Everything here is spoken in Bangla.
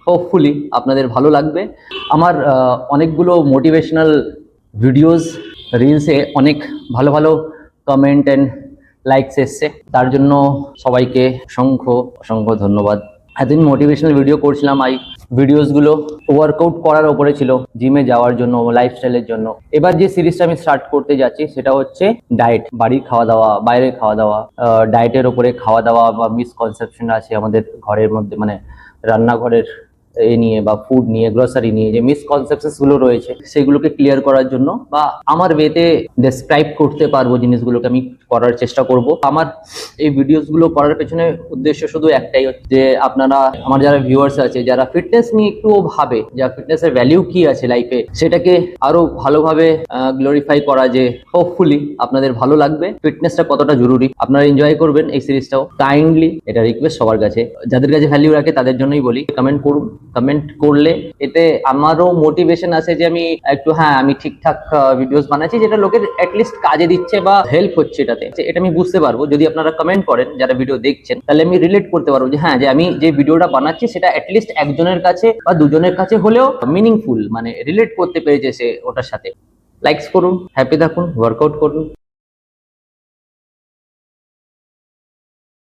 হোপফুলি আপনাদের ভালো লাগবে। আমার অনেকগুলো মোটিভেশনাল ভিডিওস রিলসে অনেক ভালো ভালো কমেন্ট অ্যান্ড লাইকস এসছে, তার জন্য সবাইকে অসংখ্য অসংখ্য ধন্যবাদ। এতদিন মোটিভেশনাল ভিডিও করছিলাম, ভিডিওসগুলো ওয়ার্কআউট করার ওপরে ছিল, জিমে যাওয়ার জন্য, লাইফস্টাইলের জন্য। এবার যে সিরিজটা আমি স্টার্ট করতে যাচ্ছি সেটা হচ্ছে ডায়েট, বাড়ির খাওয়া দাওয়া, বাইরের খাওয়া দাওয়া, ডায়েটের ওপরে খাওয়া দাওয়া বা মিসকনসেপশন আছে আমাদের ঘরের মধ্যে, মানে রান্নাঘরের নিয়ে বা ফুড নিয়ে, গ্রোসারি নিয়ে যে মিসকনসেপশন গুলো রয়েছে সেগুলোকে ক্লিয়ার করার জন্য বা আমার ওয়েতে ডেসক্রাইব করতে পারবো জিনিসগুলোকে আমি করার চেষ্টা করব। আমার এই ভিডিওস গুলো করার পেছনে উদ্দেশ্য শুধু একটাই, যে আপনারা আমার যারা ভিউয়ার্স আছে যারা ফিটনেস নিয়ে একটু ভাবে, যা ফিটনেসের ভ্যালিউ কি আছে লাইফে, সেটাকে আরো ভালোভাবে গ্লোরিফাই করা, যে হোপফুলি আপনাদের ভালো লাগবে, ফিটনেসটা কতটা জরুরি আপনারা এনজয় করবেন এই সিরিজটাও। কাইন্ডলি এটা রিকোয়েস্ট সবার কাছে, যাদের কাছে ভ্যালিউ রাখে তাদের জন্যই বলি, কমেন্ট করুন। কমেন্ট করলে এতে আমারও মোটিভেশন আছে যে আমি একটু, হ্যাঁ আমি ঠিকঠাক ভিডিওস বানাচ্ছি যেটা লোকের অ্যাটলিস্ট কাজে দিচ্ছে বা হেল্প হচ্ছে, এটা আমি বুঝতে পারবো। যদি আপনারা কমেন্ট করেন যারা ভিডিও দেখছেন, তাহলে আমি রিলেট করতে পারবো যে হ্যাঁ, যে আমি যে ভিডিওটা বানাচ্ছি সেটা অ্যাটলিস্ট একজনের কাছে বা দুজনের কাছে হলেও মিনিংফুল, মানে রিলেট করতে পেরেছে সে ওটার সাথে। লাইকস করুন, হ্যাপি থাকুন, ওয়ার্কআউট করুন।